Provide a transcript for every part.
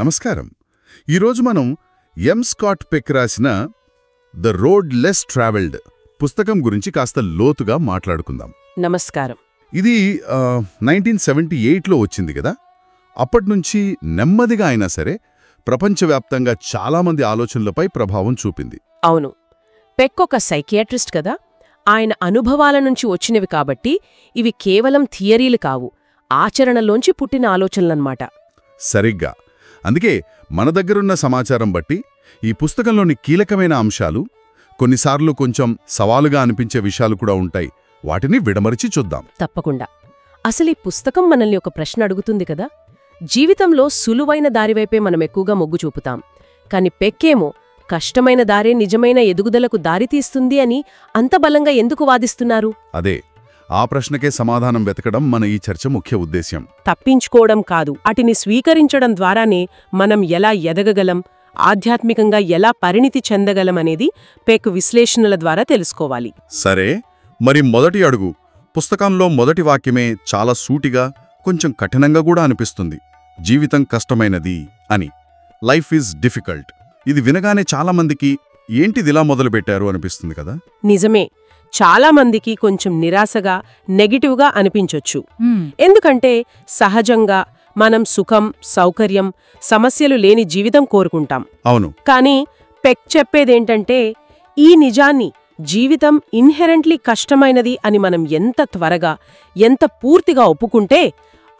నమస్కారం. ఈరోజు మనం స్కాట్ పెక్ రాసిన ద రోడ్ లెస్ ట్రావెల్డ్ పుస్తకం గురించి కాస్త లోతుగా మాట్లాడుకుందాం. నమస్కారం. ఇది 1978లో వచ్చింది కదా. అప్పట్నుంచి నెమ్మదిగా అయినా సరే ప్రపంచవ్యాప్తంగా చాలామంది ఆలోచనలపై ప్రభావం చూపింది. అవును, పెక్ ఒక సైకియాట్రిస్ట్ కదా. ఆయన అనుభవాల నుంచి వచ్చినవి కాబట్టి ఇవి కేవలం థియరీలు కావు, ఆచరణలోంచి పుట్టిన ఆలోచనలన్నమాట. సరిగ్గా. అందుకే మన దగ్గరున్న సమాచారం బట్టి ఈ పుస్తకంలోని కీలకమైన అంశాలు, కొన్నిసార్లు కొంచెం సవాలుగా అనిపించే విషయాలు కూడా ఉంటాయి. వాటిని విడమరిచి చూద్దాం. తప్పకుండా. అసలు ఈ పుస్తకం మనల్ని ఒక ప్రశ్న అడుగుతుంది కదా. జీవితంలో సులువైన దారివైపే మనం ఎక్కువగా మొగ్గు చూపుతాం, కాని పెక్కేమో కష్టమైన దారే నిజమైన ఎదుగుదలకు దారితీస్తుంది అని అంత బలంగా ఎందుకు వాదిస్తున్నారు? అదే, ఆ ప్రశ్నకే సమాధానం వెతకడం మన ఈ చర్చ ముఖ్య ఉద్దేశ్యం. తప్పించుకోవడం కాదు, వాటిని స్వీకరించడం ద్వారానే మనం ఎలా ఎదగగలం, ఆధ్యాత్మికంగా ఎలా పరిణితి చెందగలం అనేది పెక్ విశ్లేషణల ద్వారా తెలుసుకోవాలి. సరే, మరి మొదటి అడుగు. పుస్తకంలో మొదటి వాక్యమే చాలా సూటిగా, కొంచెం కఠినంగా కూడా అనిపిస్తుంది. జీవితం కష్టమైనది అని. Life is difficult. ఇది వినగానే చాలామందికి ఏంటిదిలా మొదలుపెట్టారు అనిపిస్తుంది కదా. నిజమే, చాలామందికి కొంచెం నిరాశగా, నెగిటివ్గా అనిపించొచ్చు. ఎందుకంటే సహజంగా మనం సుఖం, సౌకర్యం, సమస్యలు లేని జీవితం కోరుకుంటాం. అవును. కానీ పెక్ చెప్పేదేంటంటే, ఈ నిజాన్ని, జీవితం ఇన్హెరెంట్లీ కష్టమైనది అని మనం ఎంత త్వరగా, ఎంత పూర్తిగా ఒప్పుకుంటే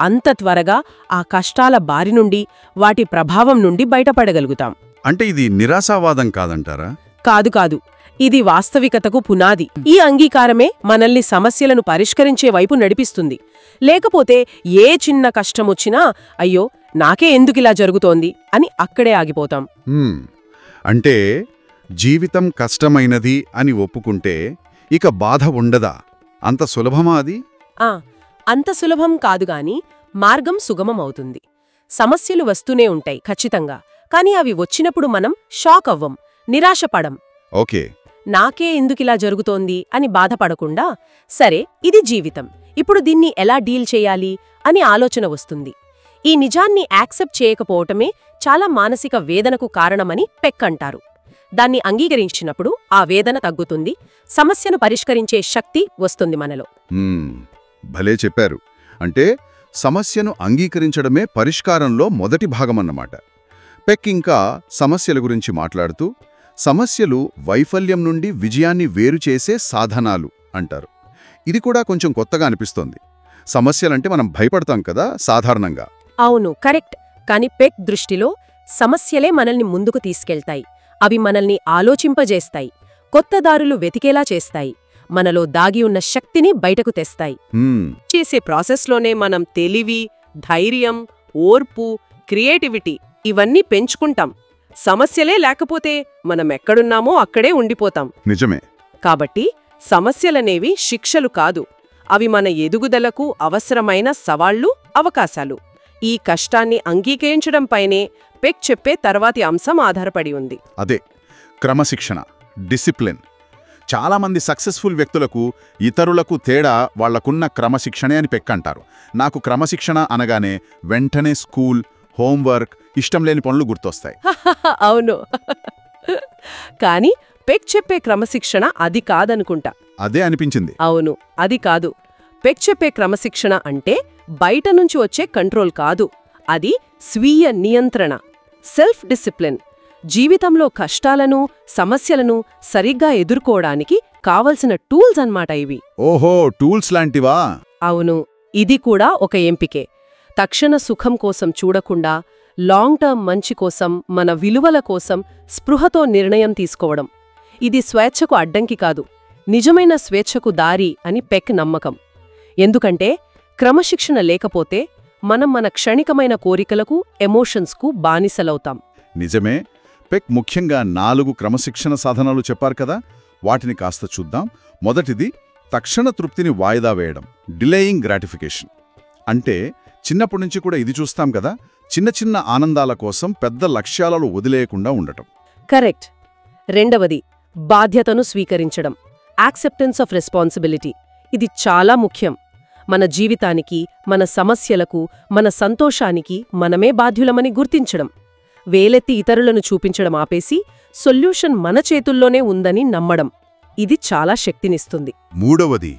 అంత త్వరగా ఆ కష్టాల బారి నుండి, వాటి ప్రభావం నుండి బయటపడగలుగుతాం. అంటే ఇది నిరాశావాదం కాదంటారా? కాదు కాదు, ఇది వాస్తవికతకు పునాది. ఈ అంగీకారమే మనల్ని సమస్యలను పరిష్కరించే వైపు నడిపిస్తుంది. లేకపోతే ఏ చిన్న కష్టమొచ్చినా అయ్యో నాకే ఎందుకిలా జరుగుతోంది అని అక్కడే ఆగిపోతాం. అంటే జీవితం కష్టమైనది అని ఒప్పుకుంటే ఇక బాధ ఉండదా? అంత సులభమా అది? అంత సులభం కాదుగాని మార్గం సుగమమవుతుంది. సమస్యలు వస్తూనే ఉంటాయి ఖచ్చితంగా, కాని అవి వచ్చినప్పుడు మనం షాక్ అవ్వం, నిరాశపడం. ఓకే, నాకే ఎందుకిలా జరుగుతోంది అని బాధపడకుండా, సరే ఇది జీవితం, ఇప్పుడు దీన్ని ఎలా డీల్ చేయాలి అని ఆలోచన వస్తుంది. ఈ నిజాన్ని యాక్సెప్ట్ చేయకపోవటమే చాలా మానసిక వేదనకు కారణమని పెక్ అంటారు. దాన్ని అంగీకరించినప్పుడు ఆ వేదన తగ్గుతుంది, సమస్యను పరిష్కరించే శక్తి వస్తుంది మనలో. భలే చెప్పారు. అంటే సమస్యను అంగీకరించడమే పరిష్కారంలో మొదటి భాగమన్నమాట. పెక్ ఇంకా సమస్యల గురించి మాట్లాడుతూ, సమస్యలు వైఫల్యం నుండి విజయాన్ని వేరుచేసే సాధనాలు అంటారు. ఇది కూడా కొంచెం కొత్తగా అనిపిస్తోంది. సమస్యలంటే మనం భయపడతాం కదా సాధారణంగా. అవును, కరెక్ట్. కాని పెక్ దృష్టిలో సమస్యలే మనల్ని ముందుకు తీసుకెళ్తాయి. అవి మనల్ని ఆలోచింపజేస్తాయి, కొత్త దారులు వెతికేలా చేస్తాయి, మనలో దాగి ఉన్న శక్తిని బయటకు తెస్తాయి. చేసే ప్రాసెస్లోనే మనం తెలివి, ధైర్యం, ఓర్పు, క్రియేటివిటీ ఇవన్నీ పెంచుకుంటాం. సమస్యలే లేకపోతే మనమెక్కడున్నామో అక్కడే ఉండిపోతాం. నిజమే. కాబట్టి సమస్యలనేవి శిక్షలు కాదు, అవి మన ఎదుగుదలకు అవసరమైన సవాళ్లు, అవకాశాలు. ఈ కష్టాన్ని అంగీకరించడంపైనే పెక్ చెప్పే తర్వాతి అంశం ఆధారపడి ఉంది. అదే క్రమశిక్షణ, డిసిప్లిన్. చాలామంది సక్సెస్ఫుల్ వ్యక్తులకు ఇతరులకు తేడా వాళ్లకున్న క్రమశిక్షణే అని పెక్ అంటారు. నాకు క్రమశిక్షణ అనగానే వెంటనే స్కూల్, హోంవర్క్, ఇష్టం లేని పనులు గుర్తొస్తాయి. అవును, కాని పెక్ చెప్పే క్రమశిక్షణ అది కాదనుకుంటా. అదే అనిపించింది. అవును, అది కాదు. పెక్ చెప్పే క్రమశిక్షణ అంటే బయట నుంచి వచ్చే కంట్రోల్ కాదు, అది స్వీయ నియంత్రణ, సెల్ఫ్ డిసిప్లిన్. జీవితంలో కష్టాలను, సమస్యలను సరిగ్గా ఎదుర్కోవడానికి కావలసిన టూల్స్ అన్నమాట ఇవి. ఓహో, టూల్స్ లాంటివా? అవును, ఇది కూడా ఒక ఎంపికే. తక్షణ సుఖం కోసం చూడకుండా లాంగ్ టర్మ్ మంచి కోసం, మన విలువల కోసం స్పృహతో నిర్ణయం తీసుకోవడం. ఇది స్వేచ్ఛకు అడ్డంకి కాదు, నిజమైన స్వేచ్ఛకు దారి అని పెక్ నమ్మకం. ఎందుకంటే క్రమశిక్షణ లేకపోతే మనం మన క్షణికమైన కోరికలకు, ఎమోషన్స్కు బానిసలవుతాం. నిజమే. పెక్ ముఖ్యంగా 4 క్రమశిక్షణ సాధనాలు చెప్పారు కదా, వాటిని కాస్త చూద్దాం. మొదటిది తక్షణ తృప్తిని వాయిదా వేయడం, డిలేయింగ్ గ్రాటిఫికేషన్. అంటే చిన్నప్పటి నుంచి కూడా ఇది చూస్తాం కదా, చిన్న చిన్న ఆనందాల కోసం పెద్ద లక్ష్యాలను వదిలేయకుండా ఉండటం. కరెక్ట్. రెండవది బాధ్యతను స్వీకరించడం, యాక్సెప్టెన్స్ ఆఫ్ రెస్పాన్సిబిలిటీ. ఇది చాలా ముఖ్యం. మన జీవితానికి, మన సమస్యలకు, మన సంతోషానికి మనమే బాధ్యులమని గుర్తించడం. వేలెత్తి ఇతరులను చూపించడం ఆపేసి సొల్యూషన్ మన చేతుల్లోనే ఉందని నమ్మడం. ఇది చాలా శక్తినిస్తుంది. మూడవది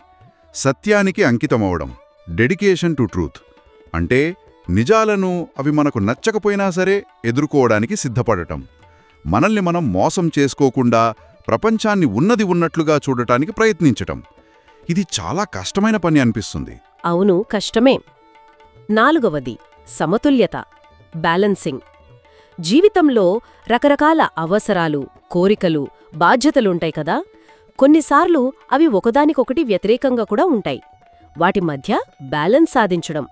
సత్యానికి అంకితమవడం, డెడికేషన్ టు ట్రూత్. అంటే నిజాలను అవి మనకు నచ్చకపోయినా సరే ఎదుర్కోవడానికి సిద్ధపడటం. మనల్ని మనం మోసం చేసుకోకుండా ప్రపంచాన్ని ఉన్నది ఉన్నట్లుగా చూడటానికి ప్రయత్నించటం. ఇది చాలా కష్టమైన పని అనిపిస్తుంది. అవును, కష్టమే. నాలుగవది సమతుల్యత, బ్యాలెన్సింగ్. జీవితంలో రకరకాల అవసరాలు, కోరికలు, బాధ్యతలుంటాయి కదా. కొన్నిసార్లు అవి ఒకదానికొకటి వ్యతిరేకంగా కూడా ఉంటాయి. వాటి మధ్య బ్యాలెన్స్ సాధించడం.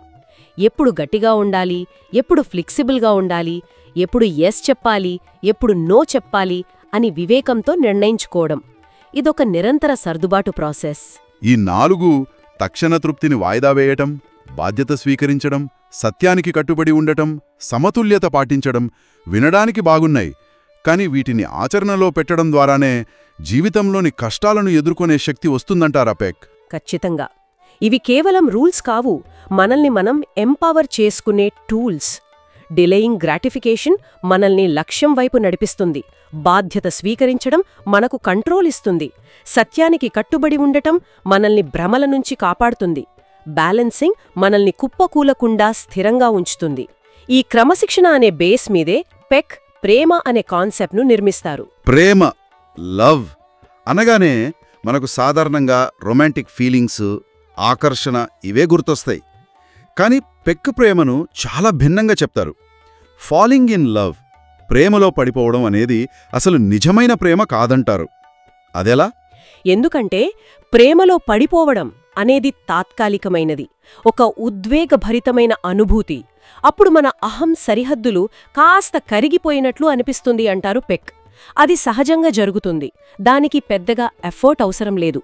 ఎప్పుడు గట్టిగా ఉండాలి, ఎప్పుడు ఫ్లెక్సిబుల్గా ఉండాలి, ఎప్పుడు ఎస్ చెప్పాలి, ఎప్పుడు నో చెప్పాలి అని వివేకంతో నిర్ణయించుకోవడం. ఇదొక నిరంతర సర్దుబాటు ప్రాసెస్. ఈ 4 తక్షణ తృప్తిని వాయిదా వేయటం, బాధ్యత స్వీకరించడం, సత్యానికి కట్టుబడి ఉండటం, సమతుల్యత పాటించడం వినడానికి బాగున్నాయి. కాని వీటిని ఆచరణలో పెట్టడం ద్వారానే జీవితంలోని కష్టాలను ఎదుర్కొనే శక్తి వస్తుందంటారా పెక్? ఖచ్చితంగా. ఇవి కేవలం రూల్స్ కావు, మనల్ని మనం ఎంపవర్ చేసుకునే టూల్స్. డిలేయింగ్ గ్రాటిఫికేషన్ మనల్ని లక్ష్యం వైపు నడిపిస్తుంది. బాధ్యత స్వీకరించడం మనకు కంట్రోల్ ఇస్తుంది. సత్యానికి కట్టుబడి ఉండటం మనల్ని భ్రమల నుంచి కాపాడుతుంది. బ్యాలెన్సింగ్ మనల్ని కుప్పకూలకుండా స్థిరంగా ఉంచుతుంది. ఈ క్రమశిక్షణ అనే బేస్ మీదే పెక్ ప్రేమ అనే కాన్సెప్ట్ను నిర్మిస్తారు. ప్రేమ, లవ్ అనగానే మనకు సాధారణంగా రొమాంటిక్ ఫీలింగ్స్, ఆకర్షణ ఇవే గుర్తొస్తాయి. కానీ పెక్ ప్రేమను చాలా భిన్నంగా చెప్తారు. ఫాలింగ్ ఇన్ లవ్, ప్రేమలో పడిపోవడం అనేది అసలు నిజమైన ప్రేమ కాదంటారు. అదెలా? ఎందుకంటే ప్రేమలో పడిపోవడం అనేది తాత్కాలికమైనది, ఒక ఉద్వేగభరితమైన అనుభూతి. అప్పుడు మన అహం సరిహద్దులు కాస్త కరిగిపోయినట్లు అనిపిస్తుంది అంటారు పెక్. అది సహజంగా జరుగుతుంది, దానికి పెద్దగా ఎఫర్ట్ అవసరం లేదు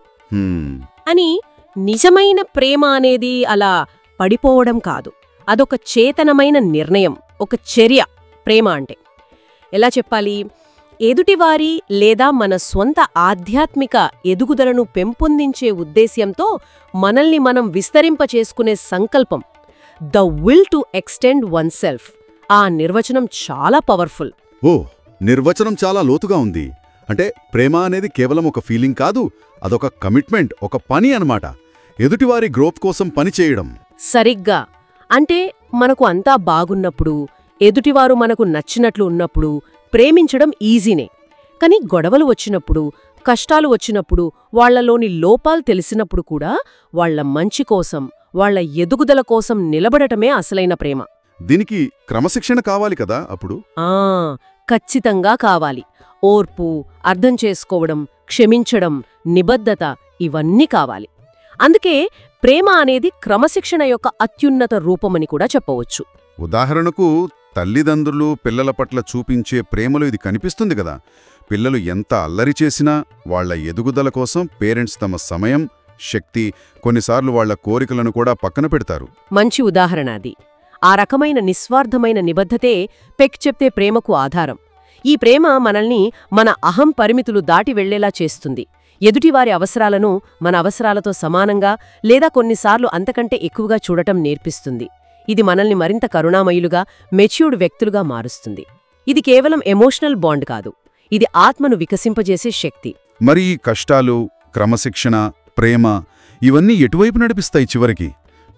అని. నిజమైన ప్రేమ అనేది అలా పడిపోవడం కాదు, అదొక చేతనమైన నిర్ణయం, ఒక చర్య. ప్రేమ అంటే ఎలా చెప్పాలి? ఎదుటివారి లేదా మన స్వంత ఆధ్యాత్మిక ఎదుగుదలను పెంపొందించే ఉద్దేశ్యంతో మనల్ని మనం విస్తరింపచేసుకునే సంకల్పం. The will to extend one self. ఆ నిర్వచనం చాలా పవర్ఫుల్. ఓ, నిర్వచనం చాలా లోతుగా ఉంది. అంటే ప్రేమ అనేది కేవలం ఒక ఫీలింగ్ కాదు, అదొక కమిట్మెంట్, ఒక పని అన్నమాట. ఎదుటివారి గ్రోత్ కోసం పని చేయడం. సరిగ్గా. అంటే మనకు అంతా బాగున్నప్పుడు, ఎదుటివారు మనకు నచ్చినట్లు ఉన్నప్పుడు ప్రేమించడం ఈజీనే. కాని గొడవలు వచ్చినప్పుడు, కష్టాలు వచ్చినప్పుడు, వాళ్లలోని లోపాలు తెలిసినప్పుడు కూడా వాళ్ల మంచి కోసం, వాళ్ల ఎదుగుదల కోసం నిలబడటమే అసలైన ప్రేమ. దీనికి క్రమశిక్షణ కావాలి కదా అప్పుడు? ఖచ్చితంగా కావాలి. ఓర్పు, అర్థం చేసుకోవడం, క్షమించడం, నిబద్ధత ఇవన్నీ కావాలి. అందుకే ప్రేమ అనేది క్రమశిక్షణ యొక్క అత్యున్నత రూపమని కూడా చెప్పవచ్చు. ఉదాహరణకు తల్లిదండ్రులు పిల్లల పట్ల చూపించే ప్రేమలో ఇది కనిపిస్తుంది కదా. పిల్లలు ఎంత అల్లరి చేసినా వాళ్ల ఎదుగుదల కోసం పేరెంట్స్ తమ సమయం, శక్తి, కొన్నిసార్లు వాళ్ల కోరికలను కూడా పక్కన పెడతారు. మంచి ఉదాహరణ అది. ఆ రకమైన నిస్వార్థమైన నిబద్ధతే పెక్ చెప్తే ప్రేమకు ఆధారం. ఈ ప్రేమ మనల్ని మన అహం పరిమితులు దాటి వెళ్లేలా చేస్తుంది. ఎదుటివారి అవసరాలను మన అవసరాలతో సమానంగా లేదా కొన్నిసార్లు అంతకంటే ఎక్కువగా చూడటం నేర్పిస్తుంది. ఇది మనల్ని మరింత కరుణామయులుగా, మెచ్యూర్డ్ వ్యక్తులుగా మారుస్తుంది. ఇది కేవలం ఎమోషనల్ బాండ్ కాదు, ఇది ఆత్మను వికసింపజేసే శక్తి. మరి ఈ కష్టాలు, క్రమశిక్షణ, ప్రేమ ఇవన్నీ ఎటువైపు నడిపిస్తాయి చివరికి?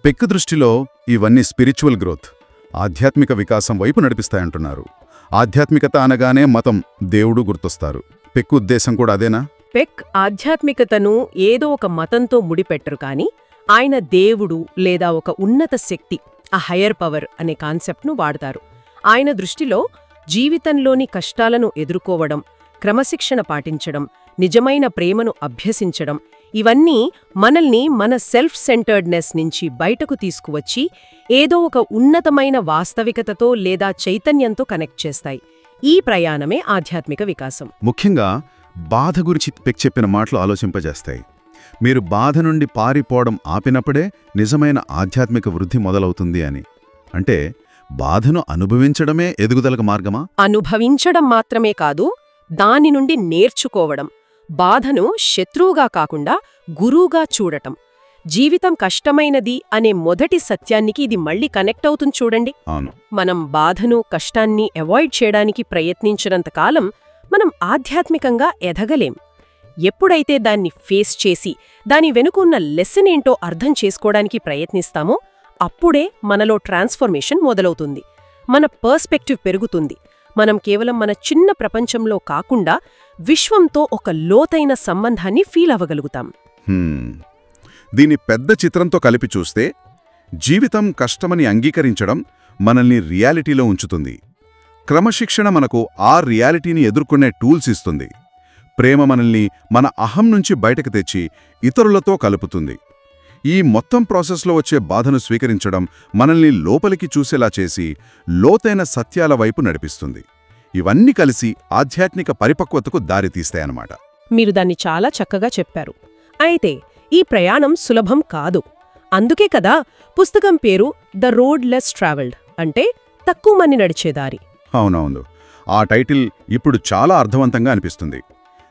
పెక్ దృష్టిలో ఇవన్నీ స్పిరిచువల్ గ్రోత్, ఆధ్యాత్మిక వికాసం వైపు నడిపిస్తాయంటున్నారు. ఆధ్యాత్మికత అనగానే మతం, దేవుడు గుర్తొస్తారు. పెక్ ఉద్దేశం కూడా అదేనా? పెక్ ఆధ్యాత్మికతను ఏదో ఒక మతంతో ముడిపెట్టరు, కాని ఆయన దేవుడు లేదా ఒక ఉన్నత శక్తి, ఆ హయ్యర్ పవర్ అనే కాన్సెప్ట్ను వాడతారు. ఆయన దృష్టిలో జీవితంలోని కష్టాలను ఎదుర్కోవడం, క్రమశిక్షణ పాటించడం, నిజమైన ప్రేమను అభ్యసించడం ఇవన్నీ మనల్ని మన సెల్ఫ్ సెంటర్డ్నెస్ నుంచి బయటకు తీసుకువచ్చి ఏదో ఒక ఉన్నతమైన వాస్తవికతతో లేదా చైతన్యంతో కనెక్ట్ చేస్తాయి. ఈ ప్రయాణమే ఆధ్యాత్మిక వికాసం. ముఖ్యంగా బాధ గురించి పెక్ చెప్పిన మాటలు ఆలోచింపజేస్తాయి. మీరు బాధ నుండి పారిపోవడం ఆపినప్పుడే నిజమైన ఆధ్యాత్మిక వృద్ధి మొదలవుతుంది అని. అంటే బాధను అనుభవించడమే ఎదుగుదలకు మార్గమా? అనుభవించడం మాత్రమే కాదు, దాని నుండి నేర్చుకోవడం. బాధను శత్రువుగా కాకుండా గురువుగా చూడటం. జీవితం కష్టమైనది అనే మొదటి సత్యానికి ఇది మళ్ళీ కనెక్ట్ అవుతుంది చూడండి. అవును. మనం బాధను కష్టాన్ని అవాయిడ్ చేయడానికి ప్రయత్నించినంతకాలం మనం ఆధ్యాత్మికంగా ఎదగలేం. ఎప్పుడైతే దాన్ని ఫేస్ చేసి దాని వెనుకున్న లెసన్ ఏంటో అర్థం చేసుకోవడానికి ప్రయత్నిస్తామో అప్పుడే మనలో ట్రాన్స్ఫర్మేషన్ మొదలవుతుంది. మన పర్స్పెక్టివ్ పెరుగుతుంది. మనం కేవలం మన చిన్న ప్రపంచంలో కాకుండా విశ్వంతో ఒక లోతైన సంబంధాన్ని ఫీల్ అవ్వగలుగుతాం. దీని పెద్ద చిత్రంతో కలిపి చూస్తే జీవితం కష్టమని అంగీకరించడం మనల్ని రియాలిటీలో ఉంచుతుంది. క్రమశిక్షణ మనకు ఆ రియాలిటీని ఎదుర్కొనే టూల్స్ ఇస్తుంది. ప్రేమ మనల్ని మన అహం నుంచి బయటకు తెచ్చి ఇతరులతో కలుపుతుంది. ఈ మొత్తం ప్రాసెస్లో వచ్చే బాధను స్వీకరించడం మనల్ని లోపలికి చూసేలా చేసి లోతైన సత్యాల వైపు నడిపిస్తుంది. ఇవన్నీ కలిసి ఆధ్యాత్మిక పరిపక్వతకు దారితీస్తాయన్నమాట. మీరు దాన్ని చాలా చక్కగా చెప్పారు. అయితే ఈ ప్రయాణం సులభం కాదు. అందుకే కదా పుస్తకం పేరు ద రోడ్ లెస్ ట్రావెల్డ్, అంటే తక్కువ మంది నడిచేదారి. అవునవును. ఆ టైటిల్ ఇప్పుడు చాలా అర్థవంతంగా అనిపిస్తుంది.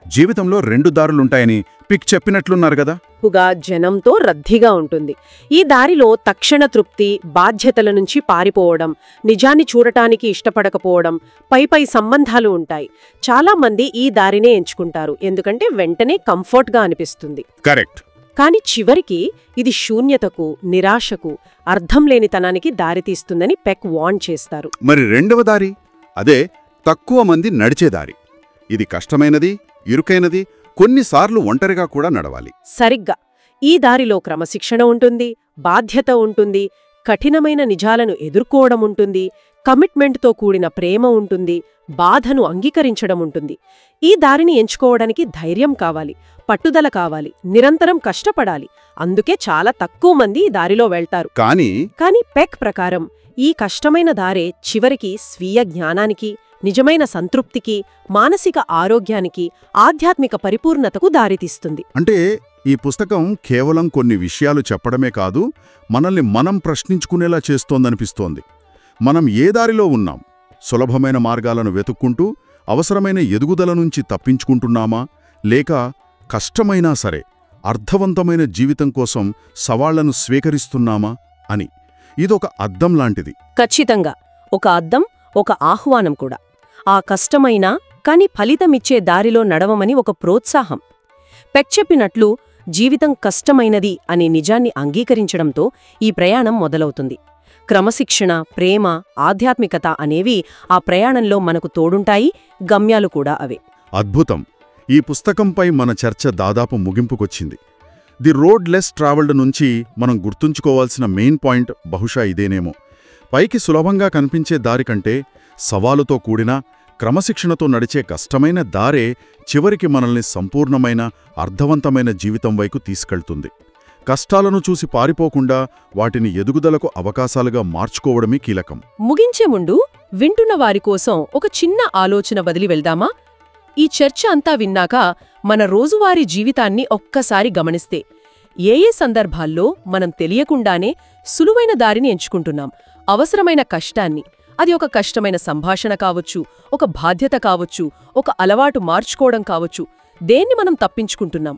జీవితంలో 2 దారులుంటాయని పిక్ చెప్పినట్లున్నారు గదా. ఎక్కువగా జనంతో రద్దీగా ఉంటుంది. ఈ దారిలో తక్షణ తృప్తి, బాధ్యతల నుంచి పారిపోవడం, నిజాన్ని చూడటానికి ఇష్టపడకపోవడం, పైపై సంబంధాలు ఉంటాయి. చాలా మంది ఈ దారినే ఎంచుకుంటారు, ఎందుకంటే వెంటనే కంఫర్ట్గా అనిపిస్తుంది. కరెక్ట్. కాని చివరికి ఇది శూన్యతకు, నిరాశకు, అర్థం లేనితనానికి దారితీస్తుందని పెక్ వార్న్ చేస్తారు. మరి 2వ దారి, అదే తక్కువ మంది నడిచేదారి. ఇది కష్టమైనది, ఇరుకైనది, కొన్నిసార్లు ఒంటరిగా కూడా నడవాలి. సరిగ్గా. ఈ దారిలో క్రమశిక్షణ ఉంటుంది, బాధ్యత ఉంటుంది, కఠినమైన నిజాలను ఎదుర్కోవడం ఉంటుంది, కమిట్మెంట్తో కూడిన ప్రేమ ఉంటుంది, బాధను అంగీకరించడం ఉంటుంది. ఈ దారిని ఎంచుకోవడానికి ధైర్యం కావాలి, పట్టుదల కావాలి, నిరంతరం కష్టపడాలి. అందుకే చాలా తక్కువ మంది ఈ దారిలో వెళ్తారు. కానీ పెక్ ప్రకారం ఈ కష్టమైన దారే చివరికి స్వీయ జ్ఞానానికి, నిజమైన సంతృప్తికి, మానసిక ఆరోగ్యానికి, ఆధ్యాత్మిక పరిపూర్ణతకు దారితీస్తుంది. అంటే ఈ పుస్తకం కేవలం కొన్ని విషయాలు చెప్పడమే కాదు, మనల్ని మనం ప్రశ్నించుకునేలా చేస్తోందనిపిస్తోంది. మనం ఏ దారిలో ఉన్నాం? సులభమైన మార్గాలను వెతుక్కుంటూ అవసరమైన ఎదుగుదల నుంచి తప్పించుకుంటున్నామా, లేక కష్టమైనా సరే అర్థవంతమైన జీవితం కోసం సవాళ్లను స్వీకరిస్తున్నామా అని. ఇదొక అద్దం లాంటిది. ఖచ్చితంగా ఒక అద్దం, ఒక ఆహ్వానం కూడా. ఆ కష్టమైనా కాని ఫలితమిచ్చే దారిలో నడవమని ఒక ప్రోత్సాహం. పెక్ చెప్పినట్లు జీవితం కష్టమైనది అనే నిజాన్ని అంగీకరించడంతో ఈ ప్రయాణం మొదలవుతుంది. క్రమశిక్షణ, ప్రేమ, ఆధ్యాత్మికత అనేవి ఆ ప్రయాణంలో మనకు తోడుంటాయి, గమ్యాలు కూడా అవే. అద్భుతం. ఈ పుస్తకంపై మన చర్చ దాదాపు ముగింపుకొచ్చింది. ది రోడ్ లెస్ ట్రావెల్డ్ నుంచి మనం గుర్తుంచుకోవాల్సిన మెయిన్ పాయింట్ బహుశా ఇదేనేమో. పైకి సులభంగా కనిపించే దారి కంటే సవాలుతో కూడిన, క్రమశిక్షణతో నడిచే కష్టమైన దారే చివరికి మనల్ని సంపూర్ణమైన, అర్థవంతమైన జీవితం వైపు తీసుకెళ్తుంది. కష్టాలను చూసి పారిపోకుండా వాటిని ఎదుగుదలకు అవకాశాలుగా మార్చుకోవడమే కీలకం. ముగించే ముందు వింటున్న వారి కోసం ఒక చిన్న ఆలోచన వదిలి వెళ్దామా? ఈ చర్చ అంతా విన్నాక మన రోజువారీ జీవితాన్ని ఒక్కసారి గమనిస్తే ఏ సందర్భాల్లో మనం తెలియకుండానే సులువైన దారిని ఎంచుకుంటున్నాం? అవసరమైన కష్టాన్ని, అది ఒక కష్టమైన సంభాషణ కావచ్చు, ఒక బాధ్యత కావచ్చు, ఒక అలవాటు మార్చుకోవడం కావచ్చు, దేన్ని మనం తప్పించుకుంటున్నాం?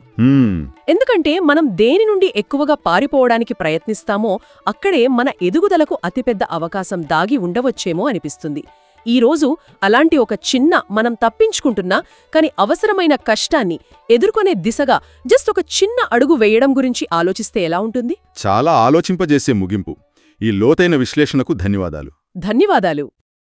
ఎందుకంటే మనం దేని నుండి ఎక్కువగా పారిపోవడానికి ప్రయత్నిస్తామో అక్కడే మన ఎదుగుదలకు అతిపెద్ద అవకాశం దాగి ఉండవచ్చేమో అనిపిస్తుంది. ఈరోజు అలాంటి ఒక చిన్న, మనం తప్పించుకుంటున్నా కాని అవసరమైన కష్టాన్ని ఎదుర్కొనే దిశగా జస్ట్ ఒక చిన్న అడుగు వేయడం గురించి ఆలోచిస్తే ఎలా ఉంటుంది? చాలా ఆలోచింపజేసే ముగింపు. ఈ లోతైన విశ్లేషణకు ధన్యవాదాలు. ధన్యవాదాలు.